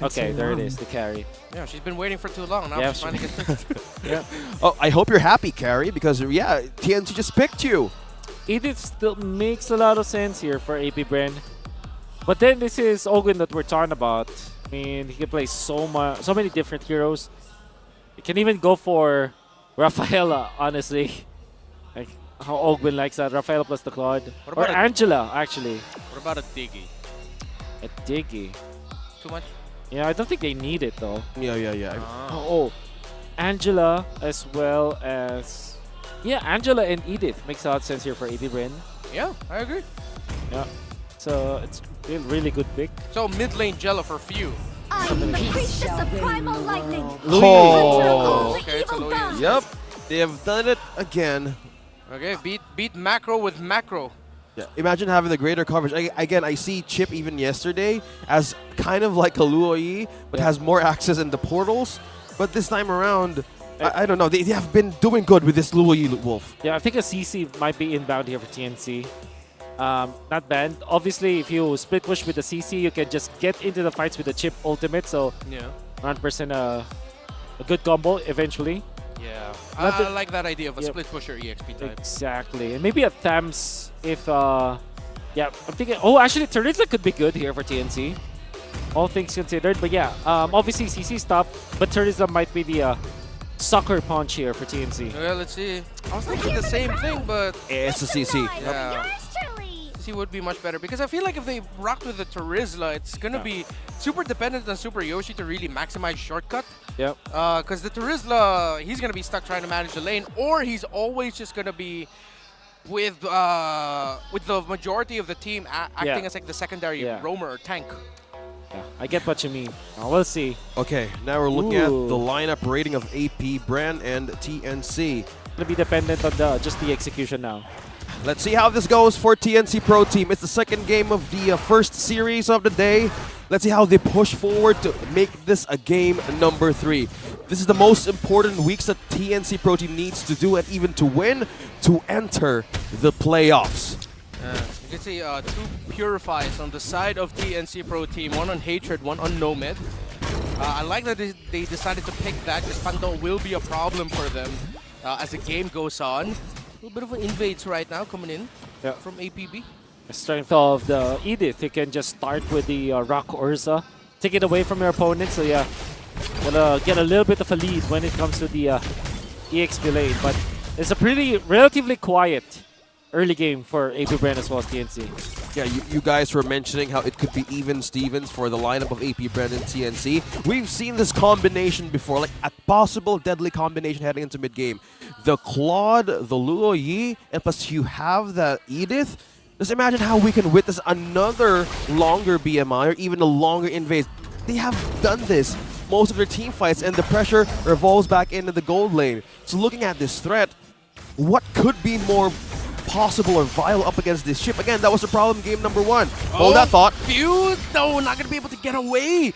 Okay, so there it long. is, the carry. Yeah, she's been waiting for too long. Now Yeah, she's finally gets picked. Yeah. Oh, I hope you're happy, Carrie, because yeah, TNC just picked you. Edith still makes a lot of sense here for AP BREN. But then this is Ogwin that we're talking about. I mean, he can play so many different heroes. He can even go for Rafaela, honestly. Like how Ogwin likes that. Rafaela plus the Claude. What Or about Angela, actually. What about a Diggy? A Diggy. Too much? Yeah, I don't think they need it though. Yeah. Oh, Angela as well as... Yeah, Angela and Edith makes a lot of sense here for AP BREN. Yeah, I agree. Yeah. So it's a really good pick. So mid lane Jello for few. I'm the priestess of primal lightning. Oh. Okay, it's a Louis. Yep, they have done it again. Okay, beat macro with macro. Yeah, imagine having the greater coverage. Again, I see Chip even yesterday as kind of like a Luoyi, but has more access in the portals. But this time around, I don't know. They have been doing good with this Luoyi Wolf. Yeah, I think a CC might be inbound here for TNC. Not banned. Obviously, if you split push with the CC, you can just get into the fights with the Chip ultimate. So Yeah. 100% a good combo eventually. Yeah. Not I like that idea of a Yep. split pusher EXP type. Exactly. And maybe a Thams if... yeah, I'm thinking... Oh, actually, Teresa could be good here for TNC. All things considered. But yeah, obviously CC stop. But Teresa might be the sucker punch here for TNC. Well, let's see. I was thinking the same thing, but It's a CC. Yeah. Yours truly. CC would be much better because I feel like if they rock with the Terizla, it's gonna be super dependent on Super Yoshi to really maximize shortcut. Yep. Because the Terizla, he's gonna be stuck trying to manage the lane, or he's always just gonna be with the majority of the team acting as like the secondary roamer or tank. Yeah, I get what you mean. We'll see. Okay, now we're looking at Ooh. the lineup rating of AP, BREN, and TNC. Gonna be dependent on just the execution now. Let's see how this goes for TNC Pro Team. It's the second game of the first series of the day. Let's see how they push forward to make this a game number 3. This is the most important weeks that TNC Pro Team needs to do and even to win to enter the playoffs. You can see 2 Purifies on the side of TNC Pro Team, one on Hatred, one on Nomad. I like that they decided to pick that because Pando will be a problem for them as the game goes on. A little bit of an invades right now coming in from APB. The strength of the Edith, you can just start with the Rock Ursa. Take it away from your opponent, so yeah, gonna get a little bit of a lead when it comes to the EXP lane. But it's a relatively quiet early game for AP BREN as well as TNC. Yeah, you guys were mentioning how it could be even Stevens for the lineup of AP, BREN, and TNC. We've seen this combination before, like a possible deadly combination heading into mid-game. The Claude, the Luo Yi, and plus you have the Edith. Just imagine how we can witness another longer BMI or even a longer invade. They have done this most of their team fights, and the pressure revolves back into the gold lane. So looking at this threat, what could be more possible or viable up against this ship? Again, that was the problem game number 1. Hold that thought. Phew! No, not going to be able to get away.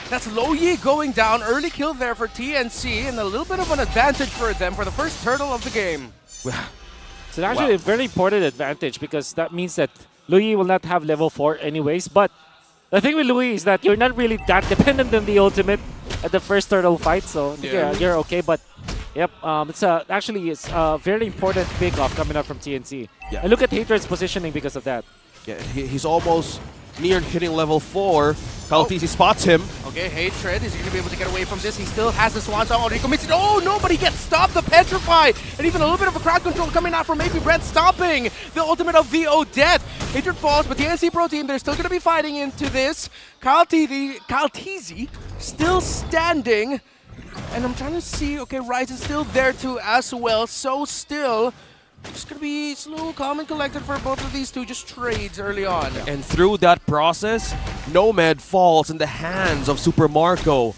That's Loyi going down. Early kill there for TNC and a little bit of an advantage for them for the first turtle of the game. So actually a very important advantage because that means that Louis will not have level 4 anyways. But the thing with Louis is that you're not really that dependent on the ultimate at the first turtle fight, so you're okay. But yep, it's a very important pick-off coming up from TNC. Yeah. And look at Hatred's positioning because of that. Yeah, he's almost near hitting level 4. Kaltisi spots him. Okay, Hatred, is he going to be able to get away from this? He still has the Swan Song already committed. Oh, nobody gets stopped. The Petrify. And even a little bit of a crowd control coming out from AP BREN, stopping the ultimate of VO Death. Hatred falls, but the NC Pro Team, they're still going to be fighting into this. Kaltisi still standing. And I'm trying to see, okay, Rise is still there too as well. So still, just going to be slow, calm, and collected for both of these two, just trades early on. And through that process, Nomad falls in the hands of Super Marco.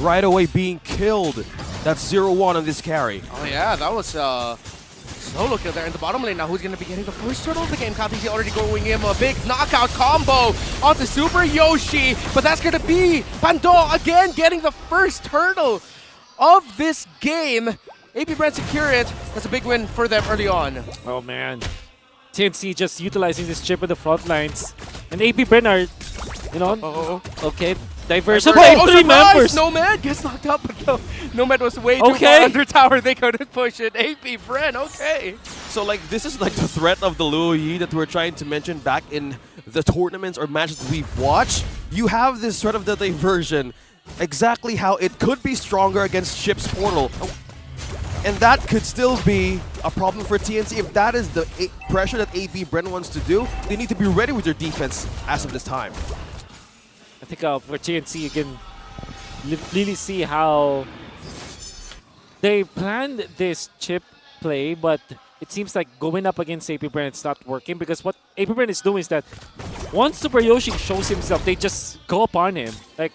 Right away being killed. That's 0-1 on this carry. Oh yeah, that was solo kill there in the bottom lane. Now who's going to be getting the first turtle of the game? Kaltisi already going in a big knockout combo onto Super Yoshi. But that's going to be Pando again getting the first turtle of this game. AP BREN secure it. That's a big win for them early on. Oh man, TNC just utilizing this chip in the front lines, and AP BREN are, you know, okay, Diversion. Oh, Oh, three surprise! members. Nomad gets knocked out, but no, Nomad was way too Okay. far under tower. They couldn't push it. AP BREN, okay. So like this is like the threat of the Luo Yi that we're trying to mention back in the tournaments or matches that we've watched. You have this threat of the diversion, exactly how it could be stronger against Ship's Portal. And that could still be a problem for TNC. If that is the pressure that AP BREN wants to do, they need to be ready with their defense as of this time. I think for TNC, you can really see how they planned this chip play, but it seems like going up against AP BREN, it's not working, because what AP BREN is doing is that once Super Yoshi shows himself, they just go upon him. Like,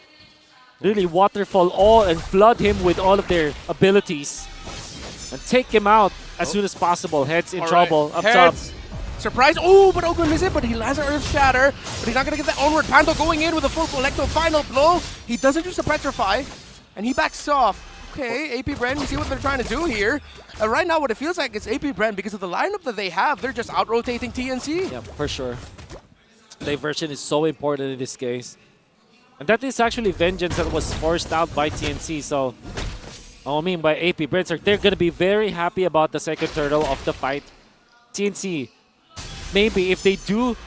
really waterfall all and flood him with all of their abilities and take him out as soon as possible. Heads in trouble up top. Heads. Surprise! Oh, but Ogren missed it, but he lands an Earth Shatter. But he's not going to get that onward. Pando going in with a full Collecto final blow. He doesn't use the Petrify, and he backs off. Okay, AP BREN, we see what they're trying to do here. Right now, what it feels like is AP BREN, because of the lineup that they have, they're just out-rotating TNC. Yeah, for sure. Diversion is so important in this case. And that is actually vengeance that was forced out by TNC, so I mean by AP BREN, so they're going to be very happy about the second turtle of the fight. TNC, maybe if they do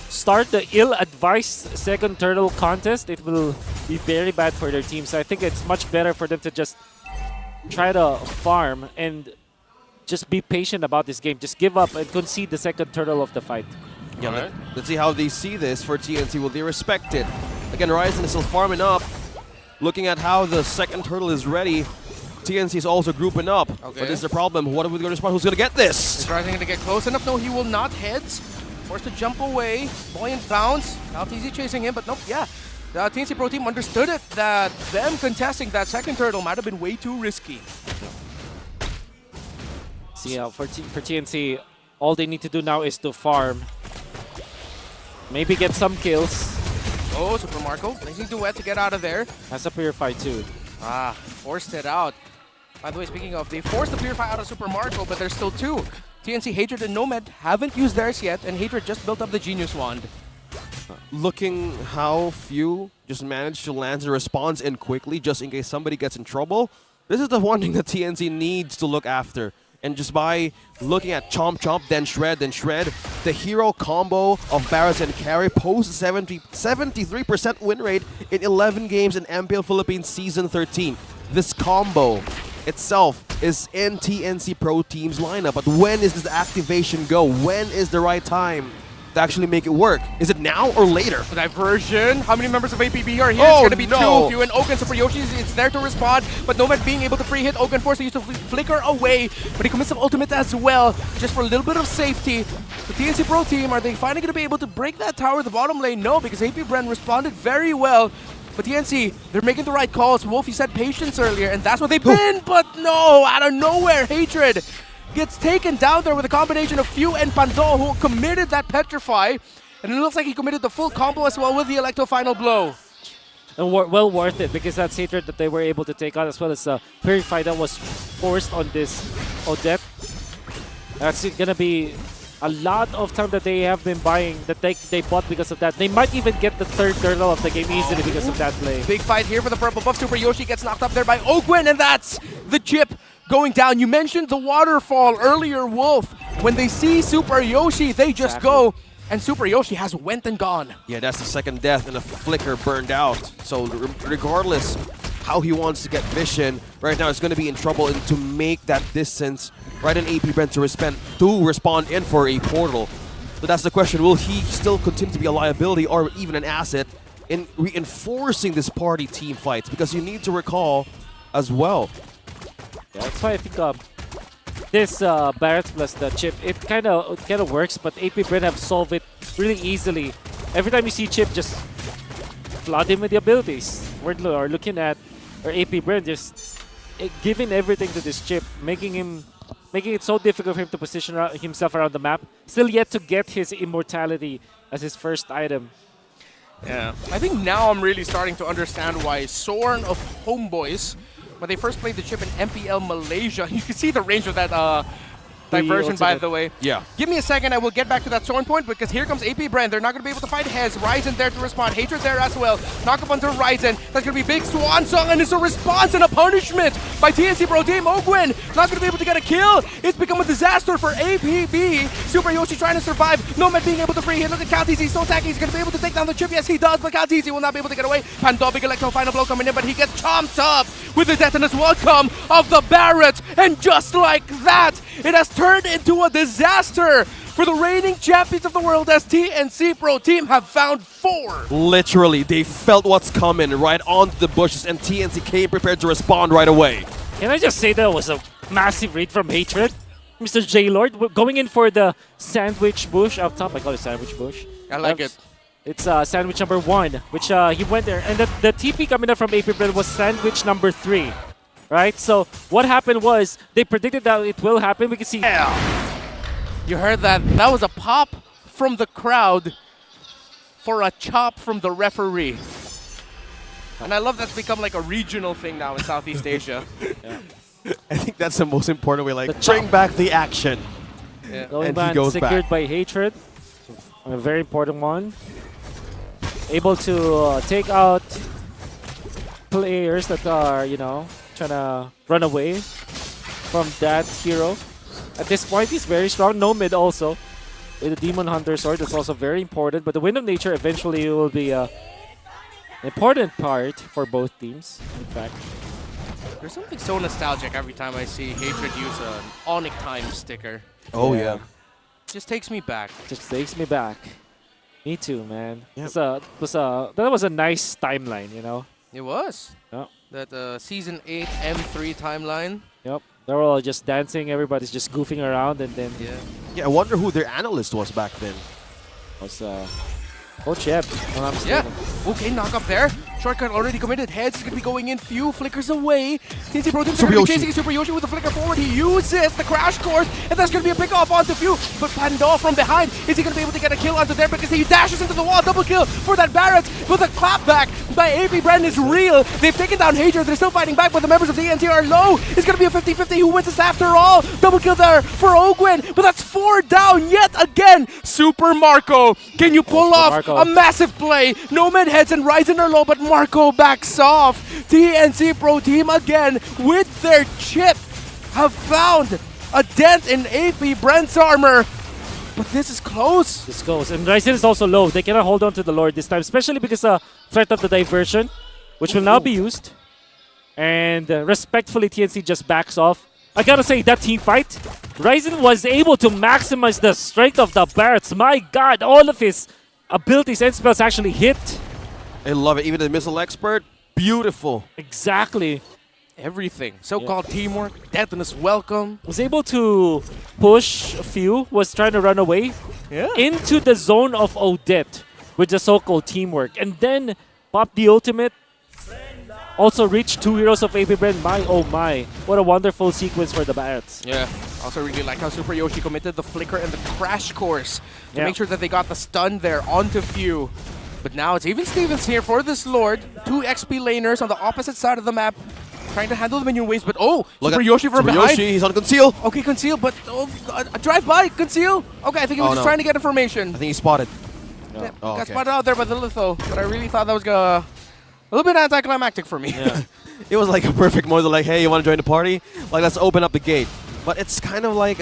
start the ill-advised second turtle contest, it will be very bad for their team. So I think it's much better for them to just try to farm and just be patient about this game. Just give up and concede the second turtle of the fight. Yeah, let's see how they see this for TNC. Will they respect it? Again, Ryzen is still farming up. Looking at how the second turtle is ready, TNC is also grouping up. Okay. But this is the problem. What are we going to respond? Who's going to get this? Is Ryzen going to get close enough? No, he will not. Heads. Forced to jump away. Buoyant bounce. Now TNC chasing him, but nope, yeah. The TNC Pro Team understood it, that them contesting that second turtle might have been way too risky. See, for TNC, all they need to do now is to farm. Maybe get some kills. Oh, Super Marco. Blazing Duet to get out of there. Has a Purify too. Ah, forced it out. By the way, speaking of, they forced the Purify out of Super Marco, but there's still two. TNC, Hatred, and Nomad haven't used theirs yet, and Hatred just built up the Genius Wand. Looking how few just managed to land the response in quickly just in case somebody gets in trouble. This is the one thing that TNC needs to look after. And just by looking at Chomp Chomp, then Shred, the hero combo of Barras and Carry posts 73% win rate in 11 games in MPL Philippines Season 13. This combo itself is in TNC Pro Team's lineup, but when is this activation go? When is the right time to actually make it work? Is it now or later? Diversion. How many members of APB are here? Oh, it's going to be no. 2. Few and Ogun Super Yoshi it's there to respond, but Nomad being able to free hit. Ogun forced to use the flicker away, but he commits some ultimate as well, just for a little bit of safety. The TNC Pro Team, are they finally going to be able to break that tower in the bottom lane? No, because AP BREN responded very well. But TNC, they're making the right calls. Wolfie said patience earlier, and that's what they've been, but no, out of nowhere, Hatred gets taken down there with a combination of Few and Pando, who committed that Petrify, and it looks like he committed the full combo as well with the Electro final blow. And well worth it, because that's Hatred that they were able to take out, as well as the Purify that was forced on this Odette. That's gonna be a lot of time that they have been buying, that they bought because of that. They might even get the third turtle of the game easily because of that play. Big fight here for the purple buff. Super Yoshi gets knocked up there by Ogwen, and that's the chip going down. You mentioned the waterfall earlier, Wolf. When they see Super Yoshi, they just go, and Super Yoshi has went and gone. Yeah, that's the second death and a flicker burned out. So regardless how he wants to get vision, right now it's going to be in trouble, and to make that distance, right, in AP BREN to respond in for a portal. So that's the question, will he still continue to be a liability or even an asset in reinforcing this party team fights? Because you need to recall as well. Yeah, that's why I think this Barrett plus the chip, it kind of works, but AP BREN have solved it really easily. Every time you see Chip, just flood him with the abilities. We're looking at AP BREN just giving everything to this Chip, making it so difficult for him to position himself around the map. Still yet to get his immortality as his first item. Yeah, I think now I'm really starting to understand why Sorn of Homeboys, when they first played the chip in MPL Malaysia, you can see the range of that diversion, by ultimate. the way. Yeah. Give me a second, I will get back to that Storm Point because here comes AP BREN. They're not going to be able to fight Hez. Ryzen there to respond. Hatred there as well. Knock up onto Ryzen. That's going to be big Swan Song, and it's a response and a punishment by TNC Pro Team. Ogwin not going to be able to get a kill. It's become a disaster for APB. Super Yoshi trying to survive. Nomad being able to free hit. Look at Calteezy. He's so tacky. He's going to be able to take down the chip. Yes, he does, but Calteezy will not be able to get away. Pando, big electro final blow coming in, but he gets chomped up with the detonous welcome of the Barrett. And just like that, it has turned into a disaster for the reigning champions of the world as TNC Pro Team have found 4. Literally, they felt what's coming right onto the bushes, and TNC came prepared to respond right away. Can I just say that was a massive read from Hatred? Mr. J-Lord going in for the sandwich bush up top. I call it sandwich bush. I like it. It's sandwich number 1, which he went there. And the TP coming up from AP BREN was sandwich number 3. Right? So what happened was they predicted that it will happen. We can see. You heard that? That was a pop from the crowd for a chop from the referee. And I love that's become like a regional thing now in Southeast Asia. I think that's the most important way, like, The chop. bring back the action. Yeah. Going And he back goes secured back. by Hatred. A very important one. Able to take out players that are, you know, trying to run away from that hero. At this point, he's very strong. No mid also. With the Demon Hunter sword, that's also very important. But the Wind of Nature eventually will be an important part for both teams, in fact. There's something so nostalgic every time I see Hatred use an Onic Time sticker. Oh, Yeah. yeah. Just takes me back. Just takes me back. Me too, man. Yep. That was a nice timeline, you know? It was. Yep. That Season 8 M3 timeline. Yep. They're all just dancing, everybody's just goofing around, and then Yeah. Yeah, I wonder who their analyst was back then. was Coach Eb. Well, I'm Yeah. mistaken. Okay, knock up there. Shortcut already committed. Heads is going to be going in. Few flickers away. TNC Pro Team Super going to be Yoshi. chasing Super Yoshi with the flicker forward. He uses the crash course, and that's going to be a pick off onto Few. But Pandol from behind, is he going to be able to get a kill onto there because he dashes into the wall. Double kill for that Barrett. But the clapback by AP BREN is real. They've taken down Hager. They're still fighting back, but the members of the TNT are low. It's going to be a 50-50. Who wins this after all? Double kill there for Ogwin, but that's 4 down yet again. Super Marco, can you pull Super off Marco. a massive play? Nomad heads and Ryzen are low, but Marco backs off. TNC Pro Team again with their chip have found a dent in AP BREN's armor. But this is close. This goes. And Ryzen is also low. They cannot hold on to the Lord this time, especially because threat of the diversion, which will now be used. And respectfully, TNC just backs off. I gotta say, that team fight, Ryzen was able to maximize the strength of the Barretts. My god, all of his abilities and spells actually hit. I love it. Even the missile expert, beautiful. Exactly. Everything. So-called teamwork, detonous welcome. Was able to push a few, was trying to run away into the zone of Odette with the so-called teamwork. And then pop the ultimate. Also reached 2 heroes of AP BREN. My oh my. What a wonderful sequence for the Barretts. Yeah. Also really like how Super Yoshi committed the flicker and the crash course to Yeah. make sure that they got the stun there onto Few. But now it's even Stevens here for this Lord. 2 XP laners on the opposite side of the map. Trying to handle the minion waves, but oh, Look Super at Yoshi from Super behind. Yoshi, he's on conceal. Okay, conceal, but a drive-by, conceal. Okay, I think he was Oh, just no. trying to get information. I think he spotted. Yeah, Oh, got okay. spotted out there by the litho, but I really thought that was a little bit anticlimactic for me. Yeah. It was like a perfect moment. Like, hey, you want to join the party? Like, let's open up the gate. But it's kind of like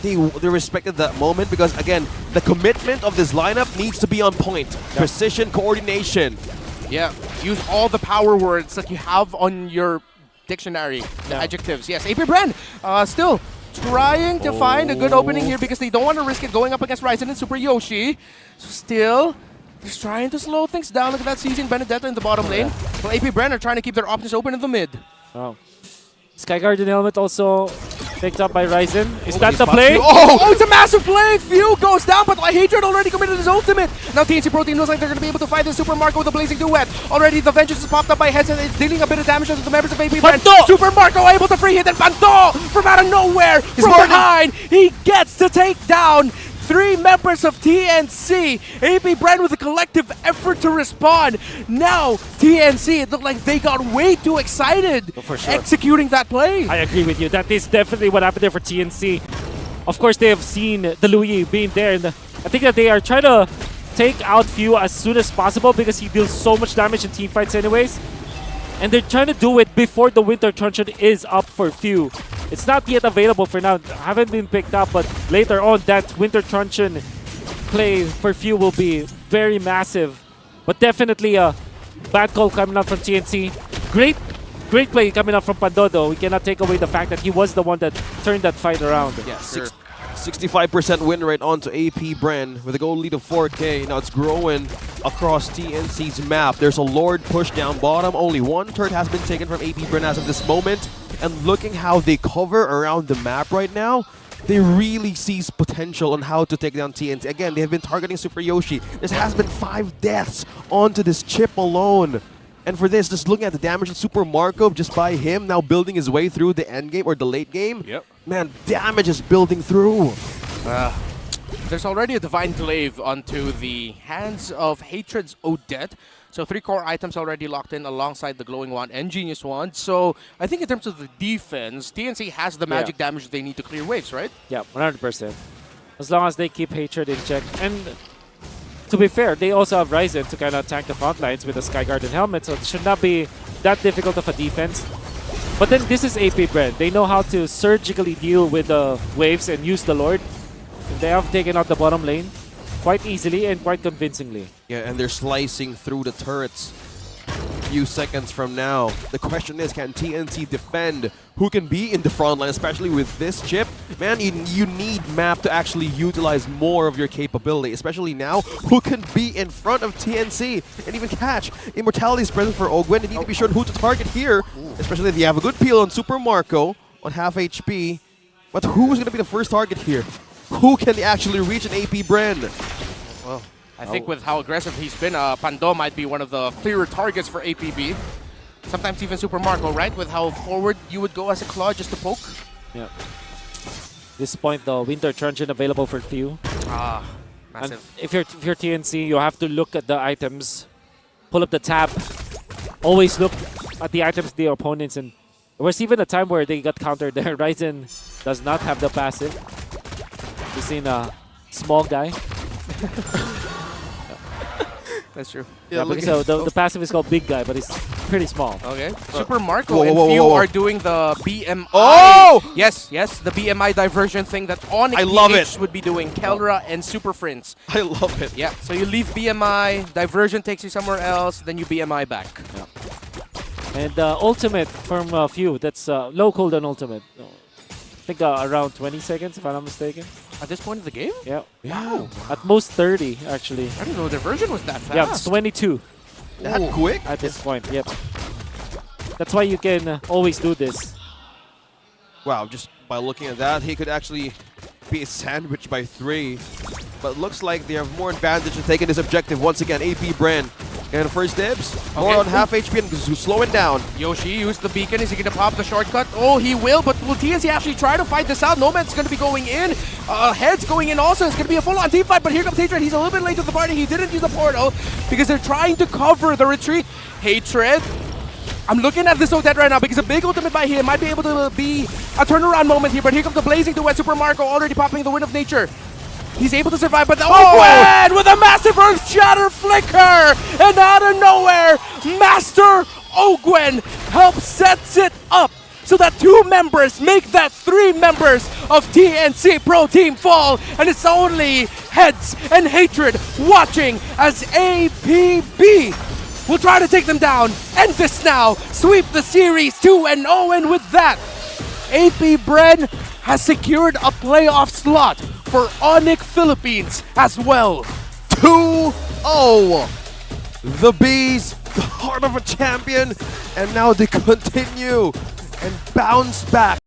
they respected that moment because, again, the commitment of this lineup needs to be on point. Precision, coordination. Yeah, use all the power words that you have on your dictionary, the Yeah. adjectives. Yes, AP BREN still trying to find a good opening here because they don't want to risk it going up against Ryzen and Super Yoshi. So still, just trying to slow things down. Look at that seizing Benedetta in the bottom lane. Well, AP BREN are trying to keep their options open in the mid. Oh. Sky Guardian helmet also picked up by Ryzen. Is Oh, that he the spots play? you. Oh, it's a massive play! Few goes down, but Hatred already committed his ultimate. Now TNC Pro Team looks like they're going to be able to fight this Super Marco with a blazing duet. Already the Vengeance is popped up by Heads and it's dealing a bit of damage to the members of AP BREN. Panto! Super Marco able to free hit and Panto from out of nowhere from burning. behind. He gets to take down 3 members of TNC. AP BREN with a collective effort to respond. Now TNC, it looked like they got way too excited For sure. executing that play. I agree with you. That is definitely what happened there for TNC. of course, they have seen the Louis being there. And I think that they are trying to take out Few as soon as possible because he deals so much damage in team fights anyways. And they're trying to do it before the Winter Truncheon is up for Few. It's not yet available for now. Haven't been picked up, but later on that Winter Truncheon play for Few will be very massive. But definitely a bad call coming out from TNC. Great play coming out from Pandodo. We cannot take away the fact that he was the one that turned that fight around. Yeah, 65% win rate onto AP BREN with a goal lead of 4K. Now it's growing across TNC's map. There's a Lord push down bottom. Only one turret has been taken from AP BREN as of this moment. And looking how they cover around the map right now, they really sees potential on how to take down TNC. Again, they have been targeting Super Yoshi. There has been 5 deaths onto this chip alone. And for this, just looking at the damage of Super Marco just by him now building his way through the end game or the late game. Yep. Man, damage is building through. There's already a Divine Glaive onto the hands of Hatred's Odette. So 3 core items already locked in alongside the Glowing Wand and Genius Wand. So I think in terms of the defense, TNC has the magic damage they need to clear waves, right? Yeah, 100%. As long as they keep Hatred in check. And to be fair, they also have Ryzen to kind of tank the front lines with the Sky Garden helmet, so it should not be that difficult of a defense. But then this is AP BREN. They know how to surgically deal with the waves and use the Lord. They have taken out the bottom lane quite easily and quite convincingly. Yeah, and they're slicing through the turrets. Few seconds from now, the question is, can TNC defend? Who can be in the front line, especially with this chip? Man, you need map to actually utilize more of your capability, especially now. Who can be in front of TNC and even catch? Immortality is present for Ogwen. They need to be sure who to target here, especially if you have a good peel on Super Marco on half HP. But who's going to be the first target here? Who can actually reach an AP BREN? Well, I think with how aggressive he's been, Pando might be one of the clearer targets for APB. Sometimes even Super Marco, right? With how forward you would go as a claw just to poke. Yeah. This point, the Winter Truncheon available for Few. Massive. And if you're TNC, you have to look at the items, pull up the tab, always look at the items of the opponents. And there was even a time where they got countered there. Ryzen does not have the passive. We've seen a small guy. That's true. Yeah, so the passive is called Big Guy, but he's pretty small. Okay. Super Marco and Few are doing the BMI. Oh! Yes, the BMI diversion thing that Onyx I love PH would be doing. Kelra and Super Friends. I love it. Yeah, so you leave BMI, diversion takes you somewhere else, then you BMI back. Yeah. And ultimate from Few, that's low cooldown ultimate. I think around 20 seconds, if I'm not mistaken. At this point of the game? Yeah. Wow. At most 30, actually. I didn't know the version was that fast. Yeah, it's 22 That quick? at this point. Yep. That's why you can always do this. Wow, just by looking at that, he could actually be sandwiched by 3. But looks like they have more advantage in taking this objective. Once again, AP BREN. And first dibs, more on half HP and slowing down. Yoshi used the beacon. Is he going to pop the shortcut? Oh, he will, but will TNC actually try to fight this out? Nomad's going to be going in. Head's going in also. It's going to be a full-on team fight, but here comes Hatred. He's a little bit late to the party. He didn't use the portal because they're trying to cover the retreat. Hatred. I'm looking at this Odette right now because a big ultimate by him might be able to be a turnaround moment here, but here comes the Blazing Duet. Super Marco already popping the Wind of Nature. He's able to survive, but Ogwen with a massive Earth Shatter Flicker! And out of nowhere, Master Ogwen helps sets it up so that 2 members make that 3 members of TNC Pro Team fall. And it's only Heads and Hatred watching as APB will try to take them down. End this now. Sweep the series 2-0, and with that, AP BREN has secured a playoff slot for Onyx Philippines as well. 2-0. The Bees, the heart of a champion, and now they continue and bounce back.